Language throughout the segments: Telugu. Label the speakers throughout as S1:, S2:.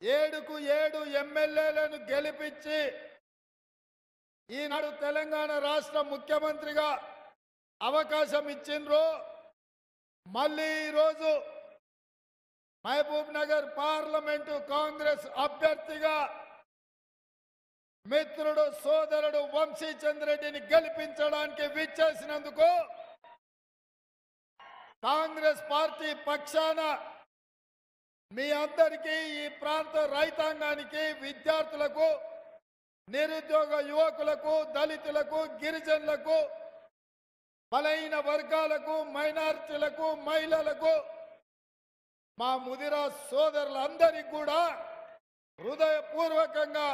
S1: ఏడుకు 7 ఎమ్మెల్యేలను గెలిపించి ఈనాడు తెలంగాణ రాష్ట్ర ముఖ్యమంత్రిగా అవకాశం ఇచ్చిండ్రు. మళ్ళీ ఈరోజు మహబూబ్ నగర్ పార్లమెంటు కాంగ్రెస్ అభ్యర్థిగా మిత్రుడు సోదరుడు వంశీచంద్రెడ్డిని గెలిపించడానికి విచ్చేసినందుకు కాంగ్రెస్ పార్టీ పక్షాన మీ అందరికీ, ఈ ప్రాంత రైతాంగానికి, విద్యార్థులకు, నిరుద్యోగ యువకులకు, దళితులకు, గిరిజనులకు, బలహీన వర్గాలకు, మైనారిటీలకు, మహిళలకు, మా ముదిరా సోదరులందరికీ కూడా హృదయపూర్వకంగా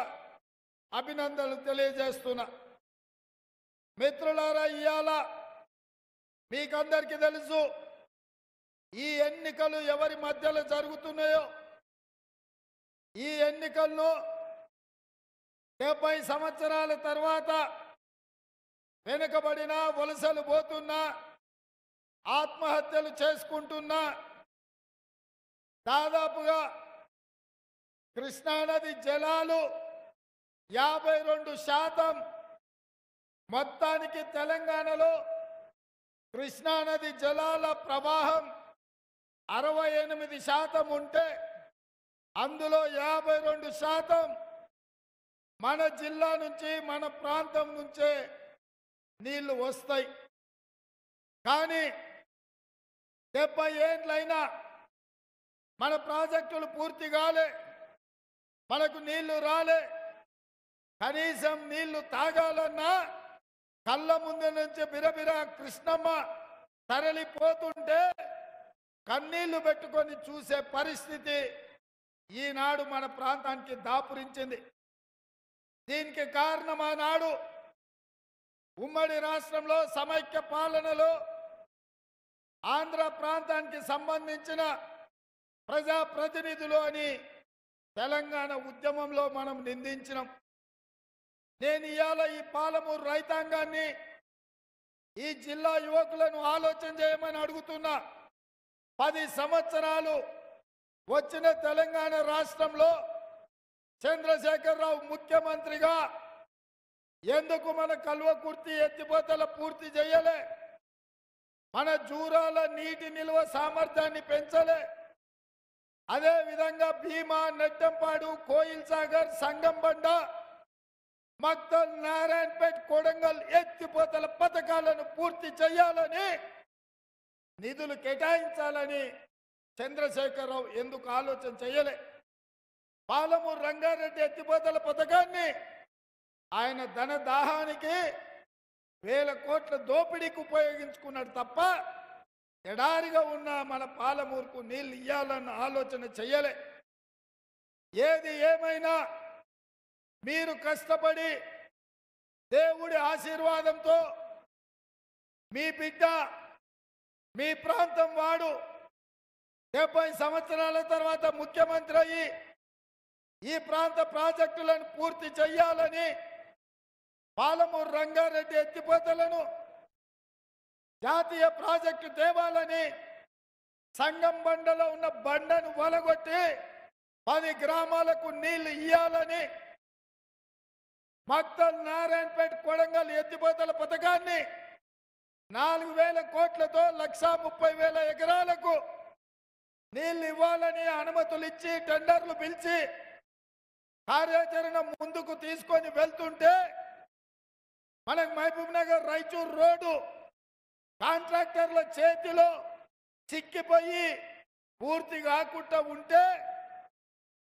S1: అభినందనలు తెలియజేస్తున్నా. మిత్రులారా, ఇవాళ మీకందరికీ తెలుసు ఈ ఎన్నికలు ఎవరి మధ్యలో జరుగుతున్నాయో. ఈ ఎన్నికలను 70 సంవత్సరాల తర్వాత వెనుకబడిన, వలసలు పోతున్నా, ఆత్మహత్యలు చేసుకుంటున్నా, దాదాపుగా కృష్ణానది జలాలు 52% మొత్తానికి తెలంగాణలో కృష్ణానది జలాల ప్రవాహం 68% ఉంటే అందులో 52% మన జిల్లా నుంచి, మన ప్రాంతం నుంచే నీళ్లు వస్తాయి. కానీ 70 ఏండ్లైనా మన ప్రాజెక్టులు పూర్తి కాలే, మనకు నీళ్లు రాలే. కనీసం నీళ్లు తాగాలన్నా కళ్ళ ముందు నుంచి బిరబిరా కృష్ణమ్మ తరలిపోతుంటే కన్నీళ్లు పెట్టుకొని చూసే పరిస్థితి ఈనాడు మన ప్రాంతానికి దాపురించింది. దీనికి కారణం ఆనాడు ఉమ్మడి రాష్ట్రంలో సమైక్య పాలనలో ఆంధ్ర ప్రాంతానికి సంబంధించిన ప్రజాప్రతినిధులు అని తెలంగాణ ఉద్యమంలో మనం నిందించినాం. నేను ఇవాళ ఈ పాలమూరు రైతాంగాన్ని, ఈ జిల్లా యువకులను ఆలోచన చేయమని అడుగుతున్నా. 10 సంవత్సరాలు వచ్చిన తెలంగాణ రాష్ట్రంలో చంద్రశేఖరరావు ముఖ్యమంత్రిగా ఎందుకు మన కల్వకుర్తి ఎత్తిపోతల పూర్తి చేయలే? మన జూరాల నీటి నిల్వ సామర్థ్యాన్ని పెంచలే? అదేవిధంగా భీమా, నెట్టంపాడు, కోయిల్ సాగర్, సంగంబండ, మక్తల్, నారాయణపేట్, కొడంగల్ ఎత్తిపోతల పథకాలను పూర్తి చేయాలని, నిధులు కేటాయించాలని చంద్రశేఖరరావు ఎందుకు ఆలోచన చేయలే? పాలమూరు రంగారెడ్డి ఎత్తిపోతల పథకాన్ని ఆయన ధన దాహానికి 1000 కోట్ల దోపిడీకి ఉపయోగించుకున్నాడు తప్ప ఎడారిగా ఉన్న మన పాలమూరుకు నీళ్ళు ఇయ్యాలన్న ఆలోచన చేయలే. ఏది ఏమైనా మీరు కష్టపడి దేవుడి ఆశీర్వాదంతో మీ బిడ్డ, మీ ప్రాంతం వాడు 70 సంవత్సరాల తర్వాత ముఖ్యమంత్రి అయ్యి ఈ ప్రాంత ప్రాజెక్టులను పూర్తి చేయాలని, పాలమూరు రంగారెడ్డి ఎత్తిపోతలను జాతీయ ప్రాజెక్టు తేవాలని, సంగం బండలో ఉన్న బండను వలగొట్టి 10 గ్రామాలకు నీళ్లు ఇయ్యాలని, మక్తల్, నారాయణపేట, కొడంగల్ ఎత్తిపోతల పథకాన్ని 4000 కోట్లతో 1,30,000 ఎకరాలకు నీళ్లు ఇవ్వాలని అనుమతులు ఇచ్చి టెండర్లు పిలిచి కార్యాచరణ ముందుకు తీసుకొని వెళ్తుంటే మనకు మహబూబ్ నగర్ రాయచూర్ రోడ్డు కాంట్రాక్టర్ల చేతిలో చిక్కిపోయి పూర్తి కాకుండా ఉంటే,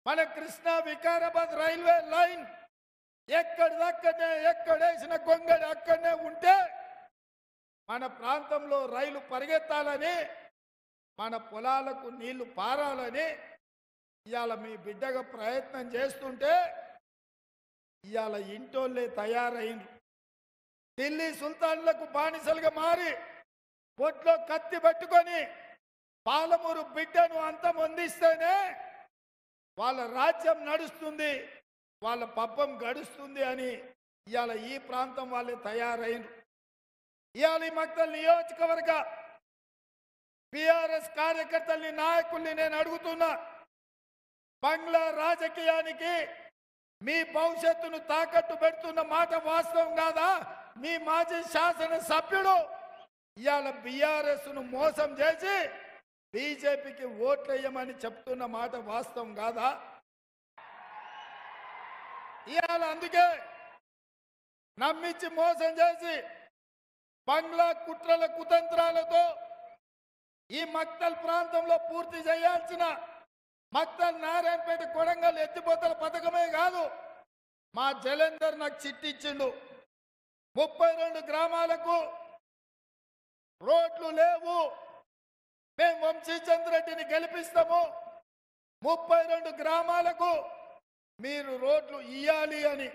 S1: మన కృష్ణా వికారాబాద్ రైల్వే లైన్ ఎక్కడిదక్కడనే, ఎక్కడేసిన గొంగడి అక్కడనే ఉంటే మన ప్రాంతంలో రైలు పరిగెత్తాలని, మన పొలాలకు నీళ్లు పారాలని ఇవాళ మీ బిడ్డగా ప్రయత్నం చేస్తుంటే ఇవాళ ఇంటోళ్ళే తయారైండ్రు. ఢిల్లీ సుల్తాన్లకు బానిసలుగా మారి పొట్లో కత్తి పట్టుకొని పాలమూరు బిడ్డను అంతమొందిస్తేనే వాళ్ళ రాజ్యం నడుస్తుంది, వాళ్ళ పబ్బం గడుస్తుంది అని ఇవాళ ఈ ప్రాంతం వాళ్ళే తయారైండ్రు. ఇవాళ ఈ మక్తల్ నియోజకవర్గ టిఆర్ఎస్ కార్యకర్తల్ని, నాయకుల్ని నేను అడుగుతున్నా, బంగ్లా రాజకీయానికి మీ భవిష్యత్తును తాకట్టు పెడుతున్న మాట వాస్తవం కాదా? మీ మాజీ శాసన సభ్యుడు ఇవాళ బీఆర్ఎస్ ను మోసం చేసి బీజేపీకి ఓట్లేయమని చెప్తున్న మాట వాస్తవం కాదా? ఇవాళ అందుకే నమ్మించి మోసం చేసి బంగ్లా కుట్రల కుతంత్రాలతో ఈ మక్తల్ ప్రాంతంలో పూర్తి చేయాల్సిన మక్తల్ నారాయణపేట కొడంగల్ ఎత్తిపోతల పథకమే కాదు, మా జలంధర్ నాకు చిట్టిచ్చిండు. 32 గ్రామాలకు రోడ్లు లేవు, మేము వంశీచంద్రెడ్డిని గెలిపిస్తాము, 32 గ్రామాలకు మీరు రోడ్లు ఇయ్యాలి అని.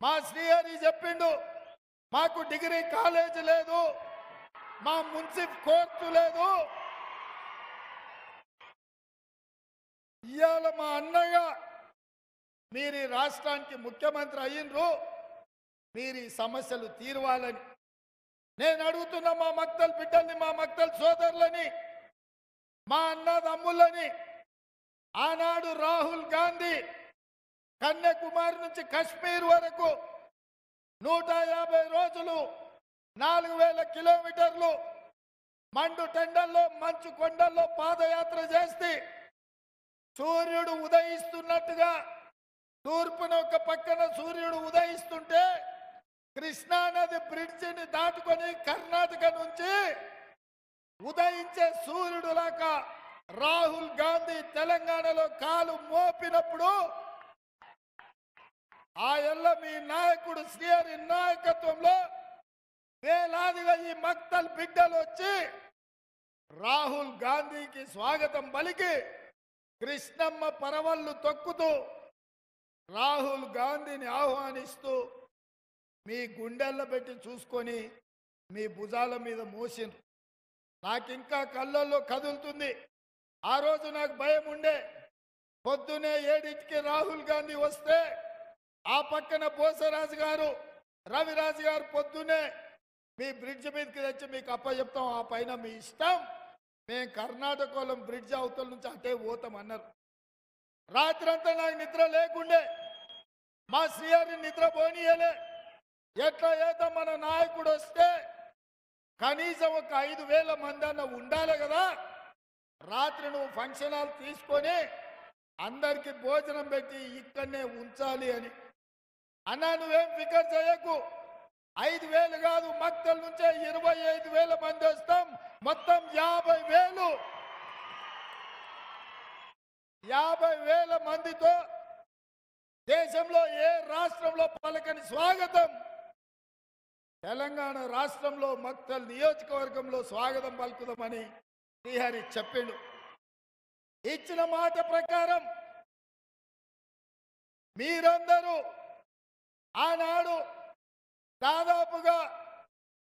S1: మా శ్రీహరి చెప్పిండు, మాకు డిగ్రీ కాలేజ్ లేదు, మా మున్సిపల్ కోర్టు లేదు. ఇవాళ మా అన్నయ్య మీరు ఈ రాష్ట్రానికి ముఖ్యమంత్రి అయ్యిండ్రు, మీరు ఈ సమస్యలు తీరవాలని నేను అడుగుతున్నా. మా మక్తల్ బిడ్డల్ని, మా మక్తల్ సోదరులని, మా అన్నదమ్ములని ఆనాడు రాహుల్ గాంధీ కన్యాకుమారి నుంచి కశ్మీర్ వరకు 150 రోజులు 4000 కిలోమీటర్లు మండు టెండల్లో మంచు కొండల్లో పాదయాత్ర చేస్తే సూర్యుడు ఉదయిస్తున్నట్టుగా తూర్పున ఒక పక్కన సూర్యుడు ఉదయిస్తుంటే కృష్ణానది బ్రిడ్జిని దాటుకొని కర్ణాటక నుంచి ఉదయించే సూర్యుడు లాగా రాహుల్ గాంధీ తెలంగాణలో కాలు మోపినప్పుడు ఆ ఎల్ల మీ నాయకుడు శ్రీహరి నాయకత్వంలో వేలాదిగా ఈ మక్తల్ బిడ్డలు వచ్చి రాహుల్ గాంధీకి స్వాగతం పలికి కృష్ణమ్మ పరవళ్ళు తొక్కుతూ రాహుల్ గాంధీని ఆహ్వానిస్తూ మీ గుండెల్లో పెట్టి చూసుకొని మీ భుజాల మీద మోసిండ్రు. నాకింకా కళ్ళల్లో కదులుతుంది. ఆ రోజు నాకు భయం ఉండే, పొద్దునే 7ంటికి రాహుల్ గాంధీ వస్తే ఆ పక్కన బోసరాజు గారు రవిరాజు గారు పొద్దునే మీ బ్రిడ్జ్ మీదకి తెచ్చి మీకు అప్పచెప్తాం, ఆ పైన మీ ఇష్టం, మేము కర్ణాటకలో బ్రిడ్జ్ అవతల నుంచి అటే పోతాం అన్నారు. రాత్రంతా నాకు నిద్ర లేకుండే, మా శ్రీహరి నిద్ర పోనీయలే. ఎట్లా ఏదో మన నాయకుడు వస్తే కనీసం ఒక 5000 మంది అన్న ఉండాలి కదా, రాత్రి నువ్వు ఫంక్షన్ హాల్ తీసుకొని అందరికి భోజనం పెట్టి ఇక్కడనే ఉంచాలి అని అన్నా. నువ్వేం ఫికర్ చేయకు, 5000 కాదు, మక్తల్ నుంచే 25,000 మంది వస్తాం, మొత్తం 50,000 మందితో దేశంలో ఏ రాష్ట్రంలో పలకని స్వాగతం తెలంగాణ రాష్ట్రంలో మక్తల్ నియోజకవర్గంలో స్వాగతం పలుకుదామని శ్రీహరి చెప్పిండు. ఇచ్చిన మాట ప్రకారం మీరందరూ ఆనాడు దాదాపుగా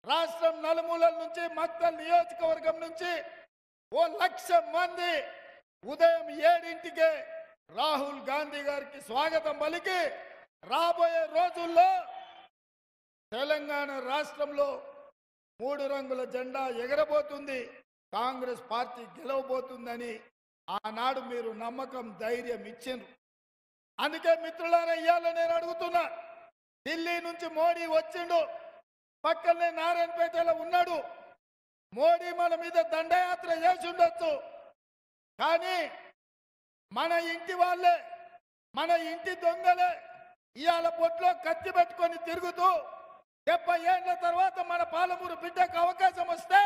S1: రాష్ట్రం నలుమూలల నుంచి మక్తల్ నియోజకవర్గం నుంచి 1,00,000 మంది ఉదయం 7ంటికే రాహుల్ గాంధీ గారికి స్వాగతం పలికి రాబోయే రోజుల్లో తెలంగాణ రాష్ట్రంలో 3 రంగుల జెండా ఎగరబోతుంది, కాంగ్రెస్ పార్టీ గెలవబోతుందని ఆనాడు మీరు నమ్మకం ధైర్యం ఇచ్చిండ్రు. అందుకే మిత్రులారా ఇయ్యాల నేను అడుగుతున్నా, ఢిల్లీ నుంచి మోడీ వచ్చిండు, పక్కనే నారాయణపేటలో ఉన్నాడు. మోడీ మన మీద దండయాత్ర చేసి ఉండొచ్చు, కానీ మన ఇంటి వాళ్ళే, మన ఇంటి దొంగలే ఇవాళ బొట్లో కత్తి పెట్టుకొని తిరుగుతూ 70 ఏళ్ల తర్వాత మన పాలమూరు బిడ్డకు అవకాశం వస్తే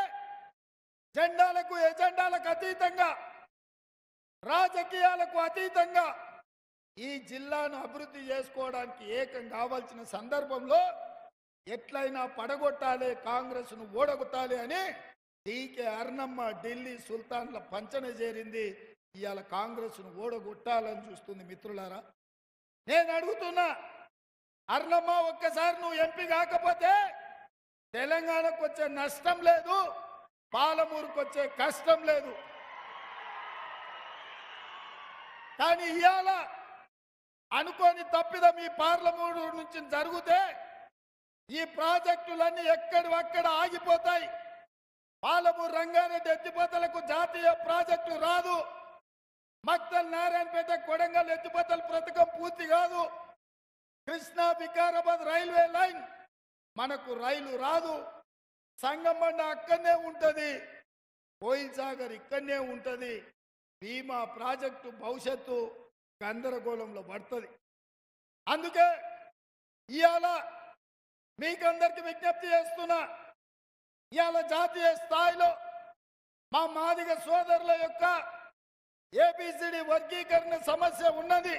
S1: జెండాలకు ఎజెండాలకు అతీతంగా రాజకీయాలకు అతీతంగా ఈ జిల్లాను అభివృద్ధి చేసుకోవడానికి ఏకం కావాల్సిన సందర్భంలో ఎట్లయినా పడగొట్టాలి, కాంగ్రెస్ను ఓడగొట్టాలి అని డీకే అర్ణమ్మ ఢిల్లీ సుల్తాన్ల పంచన చేరింది. ఇవాళ కాంగ్రెస్ను ఓడగొట్టాలని చూస్తుంది. మిత్రులారా నేను అడుగుతున్నా, అర్ణమ్మ ఒక్కసారి నువ్వు ఎంపీ కాకపోతే తెలంగాణకు వచ్చే నష్టం లేదు, పాలమూరుకు వచ్చే కష్టం లేదు. కానీ ఇవాళ అనుకోని తప్పిదం ఈ పార్లమెంటు నుంచి జరిగితే ఈ ప్రాజెక్టులన్నీ ఎక్కడివక్కడ ఆగిపోతాయి. పాలమూరు రంగారెడ్డి ఎత్తిపోతలకు జాతీయ ప్రాజెక్టు రాదు, మక్తల్ నారాయణపేట కొడంగల్ ఎత్తిపోతల పథకం పూర్తి కాదు. కృష్ణా వికారాబాద్ రైల్వే లైన్ మనకు రైలు రాదు. సంగమండ అక్కడనే ఉంటది, కోయిల్ సాగర్ ఇక్కడనే ఉంటది. భీమా ప్రాజెక్టు భవిష్యత్తు గందరగోళంలో పడుతుంది. అందుకే ఇవాళ మీకందరికి విజ్ఞప్తి చేస్తున్నా, ఇవాళ జాతీయ స్థాయిలో మా మాదిగ సోదరుల యొక్క ఏబిసిడి వర్గీకరణ సమస్య ఉన్నది.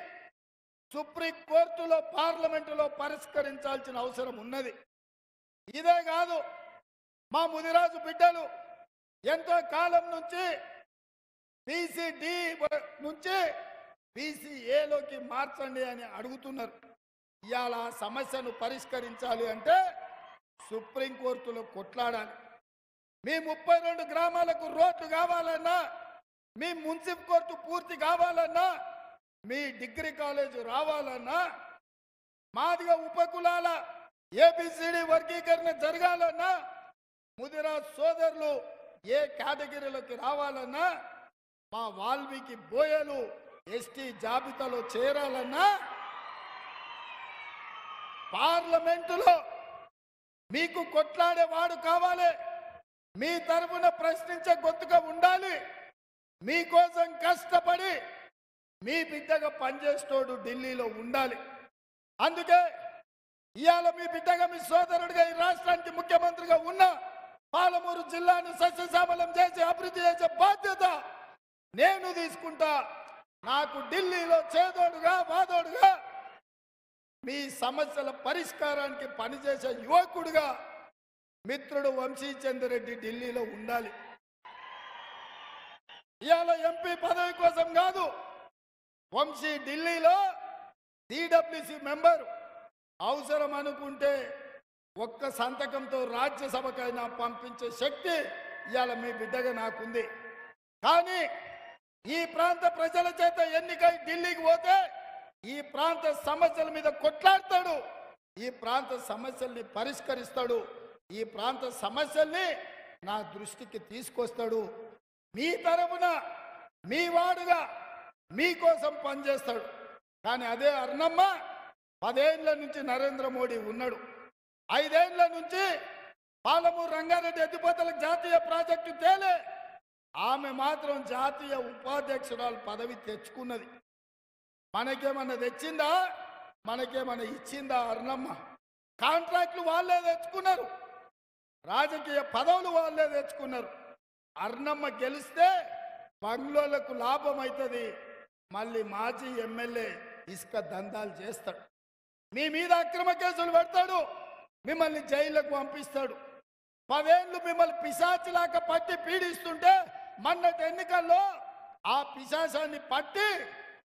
S1: సుప్రీం కోర్టులో పార్లమెంటులో పరిష్కరించాల్సిన అవసరం ఉన్నది. ఇదే కాదు, మా ముదిరాజు బిడ్డలు ఎంతో కాలం నుంచి బీసీడి నుంచి బీసీఏలోకి మార్చండి అని అడుగుతున్నారు. ఇవాళ ఆ సమస్యను పరిష్కరించాలి అంటే సుప్రీంకోర్టులో కొట్లాడాలి. మీ 32 గ్రామాలకు రోడ్లు కావాలన్నా, మీ మున్సిపల్ కోర్టు పూర్తి కావాలన్నా, మీ డిగ్రీ కాలేజీ రావాలన్నా, మాదిగ ఉపకులాల ఏబిసిడి వర్గీకరణ జరగాలన్నా, ముదిరాజ్ సోదరులు ఏ కేటగిరీలోకి రావాలన్నా, మా వాల్మీకి బోయలు ఎస్టీ జాబితాలో చేరాలన్నా పార్లమెంటులో మీకు కొట్లాడేవాడు కావాలి. మీ తరఫున ప్రశ్నించే గొంతుగా ఉండాలి. మీకోసం కష్టపడి మీ బిడ్డగా పనిచేస్తోడు ఢిల్లీలో ఉండాలి. అందుకే ఇవాళ మీ బిడ్డగా, మీ సోదరుడిగా ఈ రాష్ట్రానికి ముఖ్యమంత్రిగా ఉన్న పాలమూరు జిల్లాను సస్యశ్యామలం చేసి అభివృద్ధి చేసే బాధ్యత నేను తీసుకుంటా. నాకు ఢిల్లీలో చేదోడుగా వాదోడుగా మీ సమస్యల పరిష్కారానికి పనిచేసే యువకుడిగా మిత్రుడు వంశీచంద్రెడ్డి ఢిల్లీలో ఉండాలి. ఇవాళ ఎంపీ పదవి కోసం కాదు, వంశీ ఢిల్లీలో సిడబ్ల్యూసి మెంబర్ అవసరం అనుకుంటే ఒక్క సంతకంతో రాజ్యసభకైనా పంపించే శక్తి ఇవాళ మీ బిడ్డగా నాకుంది. కానీ ఈ ప్రాంత ప్రజల చేత ఎన్నికై ఢిల్లీకి పోతే ఈ ప్రాంత సమస్యల మీద కొట్లాడతాడు, ఈ ప్రాంత సమస్యల్ని పరిష్కరిస్తాడు, ఈ ప్రాంత సమస్యల్ని నా దృష్టికి తీసుకొస్తాడు. మీ తరపున మీ వాడుగా మీకోసం పనిచేస్తాడు. కానీ అదే అర్ణమ్మ 10 ఏళ్ల నుంచి నరేంద్ర మోడీ ఉన్నాడు. 5 ఏళ్ల నుంచి పాలమూరు రంగారెడ్డి ఎత్తిపోతలకు జాతీయ ప్రాజెక్టు తేలే ఆమె మాత్రం జాతీయ ఉపాధ్యక్షురాలు పదవి తెచ్చుకున్నది. మనకేమన్నా తెచ్చిందా? మనకేమన్నా ఇచ్చిందా? అర్ణమ్మ కాంట్రాక్ట్లు వాళ్ళే తెచ్చుకున్నారు, రాజకీయ పదవులు వాళ్ళే తెచ్చుకున్నారు. అర్ణమ్మ గెలిస్తే బంగ్లోలకు లాభం అవుతుంది. మళ్ళీ మాజీ ఎమ్మెల్యే ఇసుక దందాలు చేస్తాడు, మీ మీద అక్రమ కేసులు పెడతాడు, మిమ్మల్ని జైలుకు పంపిస్తాడు. 10 ఏళ్ళు మిమ్మల్ని పిశాచిలాగా పట్టి పీడిస్తుంటే మొన్నటి ఎన్నికల్లో ఆ పిశాచాన్ని పట్టి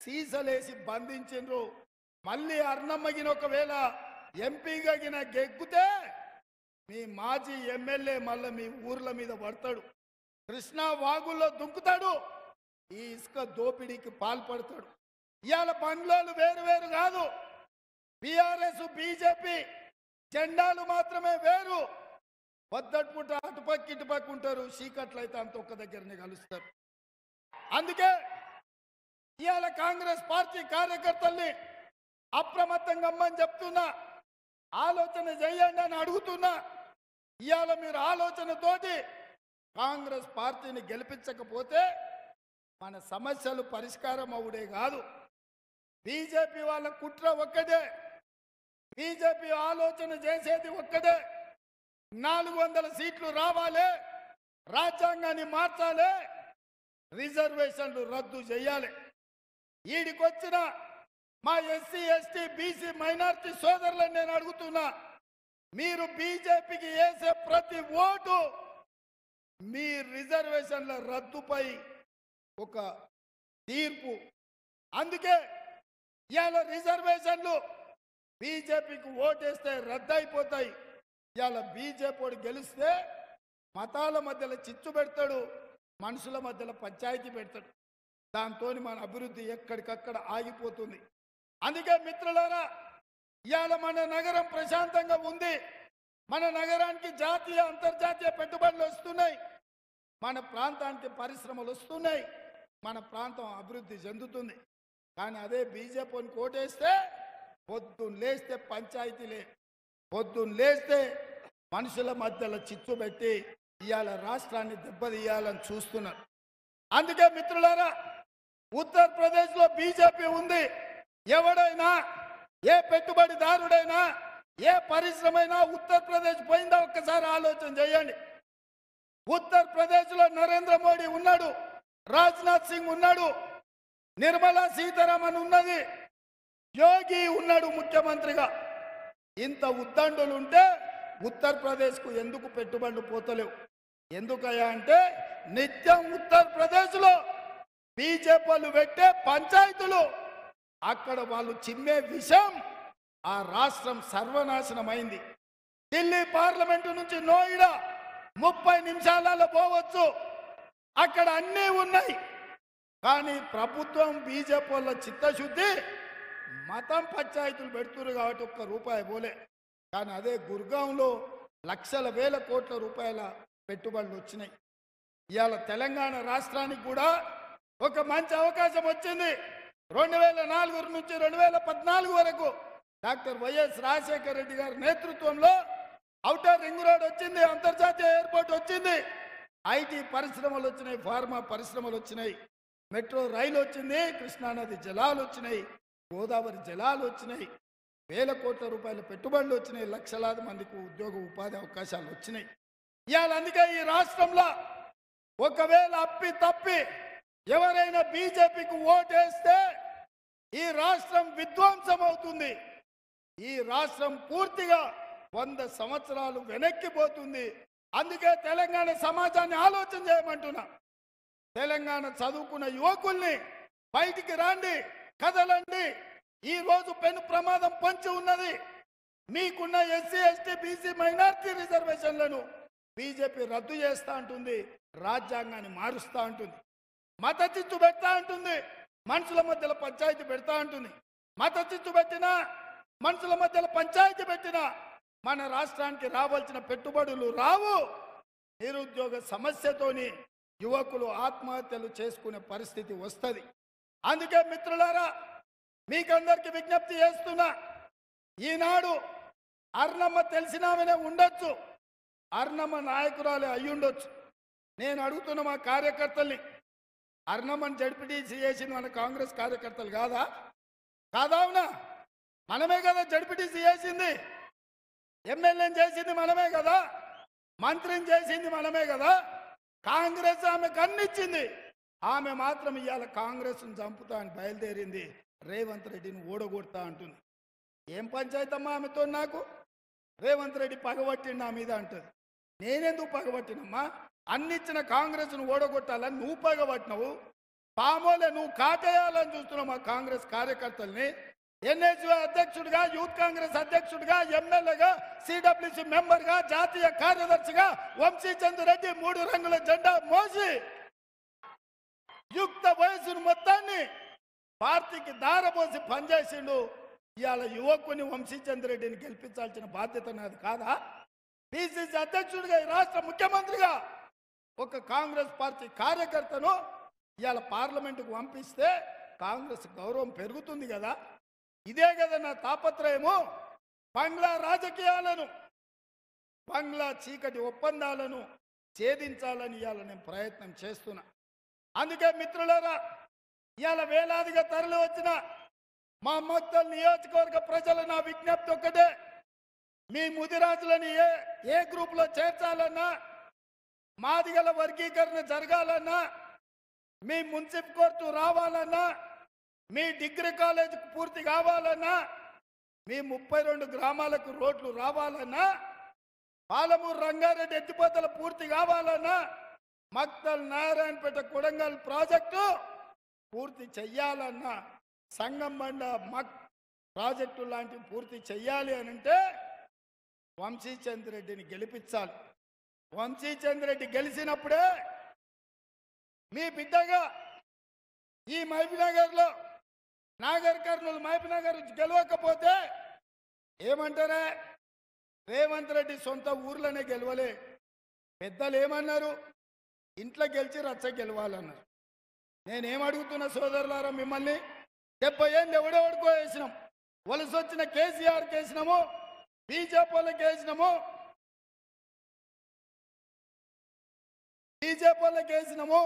S1: సీసలేసి బంధించిండ్రు. మళ్ళీ అర్ణమ్మగిన ఒకవేళ ఎంపీగా గిన గెగ్గుతే మీ మాజీ ఎమ్మెల్యే మళ్ళీ మీ ఊర్ల మీద పడతాడు, కృష్ణా వాగుల్లో దుంకుతాడు, ఈ ఇసుక దోపిడీకి పాల్పడతాడు. ఇవాళ బంగ్లాలు వేరు వేరు కాదు, బీఆర్ఎస్ బీజేపీ జెండాలు మాత్రమే వేరు. పొద్దటిపూట అటుపక్క ఇటుపక్క ఉంటారు, చీకట్లయితే అంత ఒక్క దగ్గరనే కలుస్తారు. అందుకే ఇవాళ కాంగ్రెస్ పార్టీ కార్యకర్తల్ని అప్రమత్తంగా అమ్మని చెప్తున్నా, ఆలోచన చేయండి అని అడుగుతున్నా. ఇవాళ మీరు ఆలోచనతోటి కాంగ్రెస్ పార్టీని గెలిపించకపోతే మన సమస్యలు పరిష్కారం అవుడే కాదు. బీజేపీ వాళ్ళ కుట్ర ఒక్కటే, బీజేపీ ఆలోచన చేసేది ఒక్కటే, 400 సీట్లు రావాలి, రాజ్యాంగాన్ని మార్చాలి, రిజర్వేషన్లు రద్దు చేయాలి. ఈడికొచ్చిన మా ఎస్సీ ఎస్టీ బీసీ మైనారిటీ సోదరులను నేను అడుగుతున్నా, మీరు బీజేపీకి వేసే ప్రతి ఓటు మీ రిజర్వేషన్ల రద్దుపై ఒక తీర్పు. అందుకే ఇవాళ రిజర్వేషన్లు బీజేపీకి ఓటేస్తే రద్దు అయిపోతాయి. ఇవాళ బీజేపీ గెలిస్తే మతాల మధ్యలో చిచ్చు పెడతాడు, మనుషుల మధ్యలో పంచాయతీ పెడతాడు. దాంతో మన అభివృద్ధి ఎక్కడికక్కడ ఆగిపోతుంది. అందుకే మిత్రులారా, ఇవాళ మన నగరం ప్రశాంతంగా ఉంది. మన నగరానికి జాతీయ అంతర్జాతీయ పెట్టుబడులు వస్తున్నాయి, మన ప్రాంతానికి పరిశ్రమలు వస్తున్నాయి, మన ప్రాంతం అభివృద్ధి చెందుతుంది. కానీ అదే బీజేపీని కోటేస్తే పొద్దున్న లేస్తే పంచాయతీలే, పొద్దున్న లేస్తే మనుషుల మధ్యలో చిచ్చు పెట్టి ఇవాళ రాష్ట్రాన్ని దెబ్బతీయాలని చూస్తున్నారు. అందుకే మిత్రులారా, ఉత్తరప్రదేశ్లో బీజేపీ ఉంది. ఎవడైనా, ఏ పెట్టుబడిదారుడైనా, ఏ పరిశ్రమ అయినా ఉత్తరప్రదేశ్ పోయిందా ఒక్కసారి ఆలోచన చేయండి. ఉత్తరప్రదేశ్లో నరేంద్ర మోడీ ఉన్నాడు, రాజ్నాథ్ సింగ్ ఉన్నాడు, నిర్మలా సీతారామన్ ఉన్నది, యోగి ఉన్నాడు ముఖ్యమంత్రిగా. ఇంత ఉద్దండులుంటే ఉత్తరప్రదేశ్కు ఎందుకు పెట్టుబడులు పోతలేవు? ఎందుకయ్యా అంటే నిత్యం ఉత్తరప్రదేశ్లో బీజేపీలు పెట్టే పంచాయతీలు, అక్కడ వాళ్ళు చిమ్మే విషం ఆ రాష్ట్రం సర్వనాశనమైంది. ఢిల్లీ పార్లమెంటు నుంచి నోయిడా 30 నిమిషాలలో పోవచ్చు, అక్కడ అన్నీ ఉన్నాయి. కానీ ప్రభుత్వం బీజేపీ వాళ్ళ చిత్తశుద్ధి మతం పంచాయతీలు పెడుతున్నారు కాబట్టి ఒక్క రూపాయి పోలే. కానీ అదే గుర్గాంలో లక్షల వేల కోట్ల రూపాయల పెట్టుబడులు వచ్చినాయి. ఇవాళ తెలంగాణ రాష్ట్రానికి కూడా ఒక మంచి అవకాశం వచ్చింది. 2004 నుంచి 2014 వరకు డాక్టర్ వైఎస్ రాజశేఖర రెడ్డి గారి నేతృత్వంలో ఔటర్ రింగ్ రోడ్ వచ్చింది, అంతర్జాతీయ ఎయిర్పోర్ట్ వచ్చింది, ఐటీ పరిశ్రమలు వచ్చినాయి, ఫార్మా పరిశ్రమలు వచ్చినాయి, మెట్రో రైలు వచ్చింది, కృష్ణానది జలాలు వచ్చినాయి, గోదావరి జలాలు వచ్చినాయి, వేల కోట్ల రూపాయల పెట్టుబడులు వచ్చినాయి, లక్షలాది మందికి ఉద్యోగ ఉపాధి అవకాశాలు వచ్చినాయి. ఇవాళ అందుకే ఈ రాష్ట్రంలో ఒకవేళ అప్పి తప్పి ఎవరైనా బీజేపీకి ఓటేస్తే ఈ రాష్ట్రం విధ్వంసం అవుతుంది. ఈ రాష్ట్రం పూర్తిగా 100 సంవత్సరాలు వెనక్కిపోతుంది. అందుకే తెలంగాణ సమాజాన్ని ఆలోచన చేయమంటున్నా. తెలంగాణ చదువుకున్న యువకుల్ని బయటికి రాండి, కదలండి. ఈ రోజు పెను ప్రమాదం పొంచి ఉన్నది. మీకున్న ఎస్సీ ఎస్టీ బీసీ మైనారిటీ రిజర్వేషన్లను బీజేపీ రద్దు చేస్తా అంటుంది, రాజ్యాంగాన్ని మారుస్తా అంటుంది, మత చిచ్చు పెడతా అంటుంది, మనుషుల మధ్యలో పంచాయతీ పెడతా అంటుంది. మత చిచ్చు పెట్టినా, మనుషుల మధ్యలో పంచాయతీ పెట్టినా మన రాష్ట్రానికి రావాల్సిన పెట్టుబడులు రావు. నిరుద్యోగ సమస్యతోని యువకులు ఆత్మహత్యలు చేసుకునే పరిస్థితి వస్తుంది. అందుకే మిత్రులారా, మీకందరికి విజ్ఞప్తి చేస్తున్నా. ఈనాడు అర్ణమ్మ తెలిసినామనే ఉండొచ్చు, అర్ణమ్మ నాయకురాలే అయ్యుండొచ్చు. నేను అడుగుతున్న మా కార్యకర్తల్ని, అర్ణమ్మని జడ్పీటీసీ చేసింది మన కాంగ్రెస్ కార్యకర్తలు కాదా? కాదావునా? మనమే కదా జడ్పీటీసీ చేసింది, ఎమ్మెల్యేని చేసింది మనమే కదా, మంత్రిని చేసింది మనమే కదా. కాంగ్రెస్ ఆమె కన్నిచ్చింది, ఆమె మాత్రం ఇవాళ కాంగ్రెస్ను చంపుతా అని బయలుదేరింది, రేవంత్ రెడ్డిని ఓడగొడతా అంటుంది. ఏం పంచాయతమ్మా ఆమెతో నాకు? రేవంత్ రెడ్డి పగబట్టిండు నా మీద అంటుంది. నేనెందుకు పగబట్టినమ్మా? అన్నిచ్చిన కాంగ్రెస్ను ఓడగొట్టాలని నువ్వు పగబట్టినవు. పామోలే నువ్వు కాటేయాలని చూస్తున్నావు మా కాంగ్రెస్ కార్యకర్తల్ని. ఎన్ఎస్యూ అధ్యక్షుడిగా, యూత్ కాంగ్రెస్ అధ్యక్షుడిగా, ఎమ్మెల్యేగా, సిడబ్ల్యూసీ మెంబర్గా, జాతీయ కార్యదర్శిగా వంశీచంద్ర రెడ్డి 3 రంగుల జెండా మోసి యుక్త వయసును మొత్తాన్ని పార్టీకి దారపోసి పనిచేసిండు. ఇవాళ యువకుని వంశీచంద్ర రెడ్డిని గెలిపించాల్సిన బాధ్యత నాది కాదా? పిసిసి అధ్యక్షుడిగా, ఈ రాష్ట్ర ముఖ్యమంత్రిగా ఒక కాంగ్రెస్ పార్టీ కార్యకర్తను ఇవాళ పార్లమెంటుకు పంపిస్తే కాంగ్రెస్ గౌరవం పెరుగుతుంది కదా. ఇదే కదా నా తాపత్రయము. బంగ్లా రాజకీయాలను, బంగ్లా చీకటి ఒప్పందాలను ఛేదించాలని ఇవాళ నేను ప్రయత్నం చేస్తున్నా. అందుకే మిత్రులారా, ఇవాళ వేలాదిగా తరలి వచ్చిన మా మక్తల్ నియోజకవర్గ ప్రజల నా విజ్ఞప్తి ఒక్కటే. మీ ముదిరాజులని ఏ గ్రూపులో చేర్చాలన్నా, మాదిగల వర్గీకరణ జరగాలన్నా, మీ మున్సిపల్ కోర్టు రావాలన్నా, మీ డిగ్రీ కాలేజీకి పూర్తి కావాలన్నా, మీ 32 గ్రామాలకు రోడ్లు రావాలన్నా, పాలమూరు రంగారెడ్డి ఎత్తిపోతల పూర్తి కావాలన్నా, మక్తల్ నారాయణపేట కొడంగల్ ప్రాజెక్టు పూర్తి చెయ్యాలన్నా, సంగంబండ మక్ ప్రాజెక్టు లాంటివి పూర్తి చెయ్యాలి అని అంటే వంశీచంద్ర రెడ్డిని గెలిపించాలి. వంశీచంద్ర రెడ్డి గెలిచినప్పుడే మీ బిడ్డగా ఈ మహబూబ్నగర్లో, నాగర్ కర్నూలు మహబూబ్నగర్ గెలవకపోతే ఏమంటారే? రేవంత్ రెడ్డి సొంత ఊర్లోనే గెలవలే. పెద్దలు ఏమన్నారు? ఇంట్లో గెలిచి రచ్చ గెలవాలన్నారు. నేనేం అడుగుతున్నా సోదరులారా మిమ్మల్ని, 70 ఏళ్ళు ఎవడెవడికో వేసినాం, వలస వచ్చిన కేసీఆర్కి వేసినాము, బీజేపీ వాళ్ళకి వేసినాము,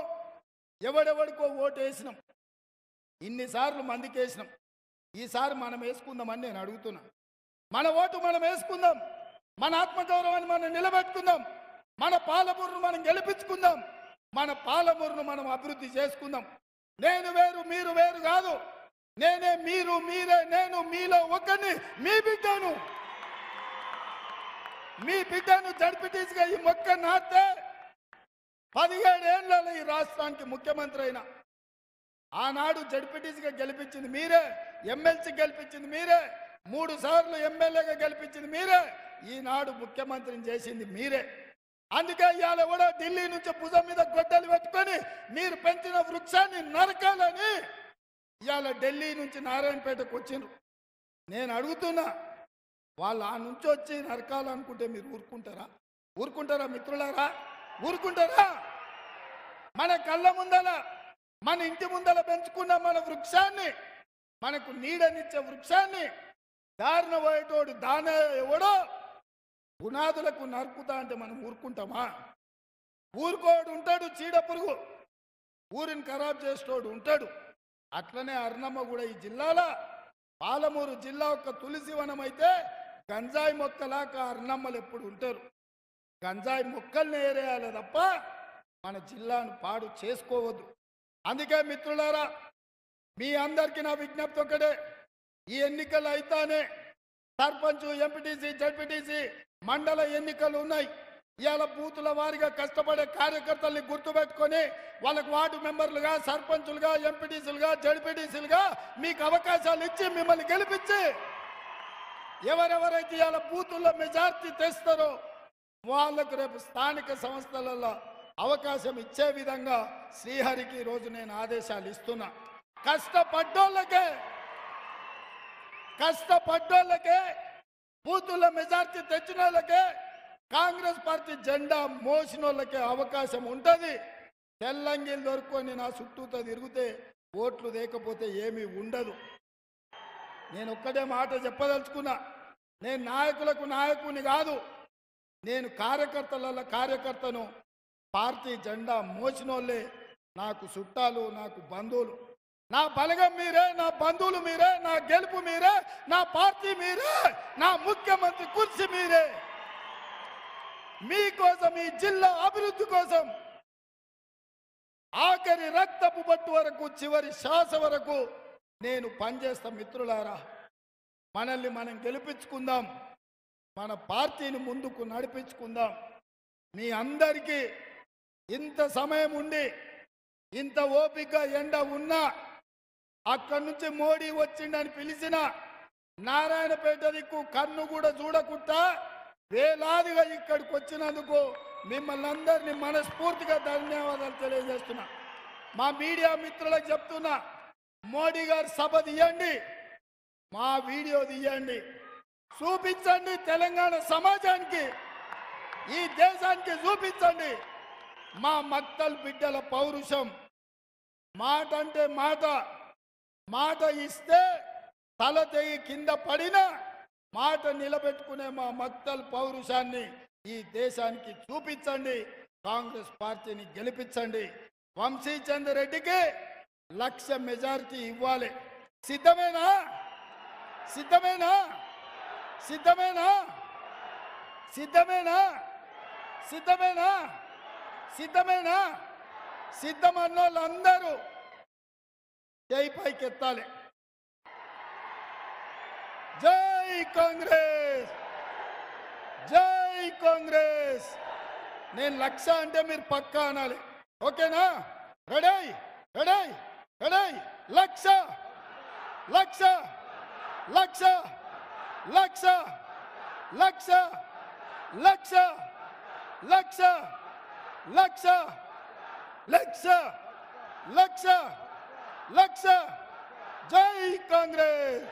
S1: ఎవడెవడికో ఓటు వేసినాం, ఇన్నిసార్లు మందికి వేసినాం. ఈసారి మనం వేసుకుందామని నేను అడుగుతున్నా. మన ఓటు మనం వేసుకుందాం, మన ఆత్మగౌరవాన్ని మనం నిలబెట్టుకుందాం, మన పాలమూరును మనం గెలిపించుకుందాం, మన పాలమూరును మనం అభివృద్ధి చేసుకుందాం. నేను వేరు మీరు వేరు కాదు, నేనే మీరు మీరే నేను, మీలో ఒకరిని, మీ బిడ్డను జడ్పీటీసీగా ఈ మొక్క నాటే 17 ఏళ్లలో ఈ రాష్ట్రానికి ముఖ్యమంత్రి అయినా. ఆనాడు జడ్పీటీసీగా గెలిపించింది మీరే, ఎమ్మెల్సీ గెలిపించింది మీరే, 3 సార్లు ఎమ్మెల్యేగా గెలిపించింది మీరే, ఈనాడు ముఖ్యమంత్రిని చేసింది మీరే. అందుకే ఇవాళ కూడా ఢిల్లీ నుంచి భుజం మీద గొడ్డలు పెట్టుకొని మీరు పెంచిన వృక్షాన్ని నరకాలని ఇవాళ ఢిల్లీ నుంచి నారాయణపేటకు వచ్చిండ్రు. నేను అడుగుతున్నా, వాళ్ళు ఆ నుంచి వచ్చి నరకాలనుకుంటే మీరు ఊరుకుంటారా మిత్రులారా? ఊరుకుంటారా? మన కళ్ళ ముందల, మన ఇంటి ముందల పెంచుకున్న మన వృక్షాన్ని, మనకు నీడనిచ్చే వృక్షాన్ని దారిన పోయేటోడు దాన ఎవడో పునాదులకు నరుకుతా అంటే మనం ఊరుకుంటామా? ఊరుకోడు ఉంటాడు, చీడ పురుగు ఊరిని ఖరాబ్ చేసేటోడు ఉంటాడు. అట్లనే అర్నమ్మ కూడా ఈ జిల్లాలో, పాలమూరు జిల్లా ఒక తులసివనం అయితే గంజాయి మొక్కలాగా అర్నమ్మలు ఎప్పుడు ఉంటారు. గంజాయి మొక్కల్ని ఏరేయాలి తప్ప మన జిల్లాను పాడు చేసుకోవద్దు. అందుకే మిత్రులారా, మీ అందరికీ నా విజ్ఞప్తి ఒకటే, ఈ ఎన్నికలు అయితేనే సర్పంచ్, ఎంపీటీసీ, జడ్పీటీసీ, మండల ఎన్నికలు ఉన్నాయి. ఇవాళ బూతుల వారిగా కష్టపడే కార్యకర్తల్ని గుర్తుపెట్టుకొని వాళ్ళకు వార్డు మెంబర్లుగా, సర్పంచులుగా, ఎంపీటీసీలుగా, జడ్పీటీసీలుగా మీకు అవకాశాలు ఇచ్చి మిమ్మల్ని గెలిపించి ఎవరెవరైతే ఇవాళ బూతుల్లో మెజార్టీ తెస్తారో వాళ్ళకు రేపు స్థానిక సంస్థలలో అవకాశం ఇచ్చే విధంగా శ్రీహరికి రోజు నేను ఆదేశాలు ఇస్తున్నా. కష్టపడ్డోళ్ళకే బూతుల్లో మెజార్టీ తెచ్చిన వాళ్ళకే, కాంగ్రెస్ పార్టీ జెండా మోసిన వాళ్ళకే అవకాశం ఉంటుంది. తెల్లంగిలు దొరుకుని నా చుట్టూతో తిరిగితే ఓట్లు లేకపోతే ఏమీ ఉండదు. నేను ఒక్కటే మాట చెప్పదలుచుకున్నా, నేను నాయకులకు నాయకుని కాదు, నేను కార్యకర్తను. పార్టీ జెండా మోసినోళ్ళే నాకు చుట్టాలు, నాకు బంధువులు. నా బలగం మీరే, నా బంధువులు మీరే, నా గెలుపు మీరే, నా పార్టీ మీరే, నా ముఖ్యమంత్రి కుర్చీ మీరే. మీకోసం, ఈ జిల్లా అభివృద్ధి కోసం ఆఖరి రక్తపు బట్టు వరకు, చివరి శ్వాస వరకు నేను పనిచేస్తా. మిత్రులారా, మనల్ని మనం గెలిపించుకుందాం, మన పార్టీని ముందుకు నడిపించుకుందాం. మీ అందరికీ ఇంత సమయం ఉండి, ఇంత ఓపిక ఎండ ఉన్నా, అక్కడి నుంచి మోడీ వచ్చిండని పిలిచిన నారాయణపేట దిక్కు కన్ను కూడా చూడకుండా వేలాదిగా ఇక్కడికి వచ్చినందుకు మిమ్మల్ని అందరినీ మనస్ఫూర్తిగా ధన్యవాదాలు తెలియజేస్తున్నా. మా మీడియా మిత్రులకు చెప్తున్నా, మోడీ గారు సభ తీయండి, మా వీడియో తీయండి, చూపించండి. తెలంగాణ సమాజానికి, ఈ దేశానికి చూపించండి మా మక్తల్ బిడ్డల పౌరుషం. మాట అంటే మాట ఇస్తే తల తెగి కింద పడిన మాట నిలబెట్టుకునే మా మక్తల్ పౌరుషాన్ని ఈ దేశానికి చూపించండి. కాంగ్రెస్ పార్టీని గెలిపించండి. వంశీచందర్ రెడ్డికి 1,00,000 మెజారిటీ ఇవ్వాలి. సిద్ధమేనా? సిద్ధమేనా? సిద్ధమేనా? సిద్ధమేనా? సిద్ధమేనా? సిద్ధమేనా? సిద్ధమన్న వాళ్ళందరూ జై పైకెత్తాలి. జై కాంగ్రెస్, జై కాంగ్రెస్. నేను 1,00,000 అంటే మీరు పక్కా అనాలి. ఓకేనా? Ready ready ready. 1,00,000 1,00,000 1,00,000 1,00,000 1,00,000 1,00,000 1,00,000 1,00,000 1,00,000 1,00,000 1,00,000. జై కాంగ్రెస్,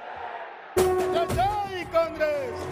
S1: జై కాంగ్రెస్.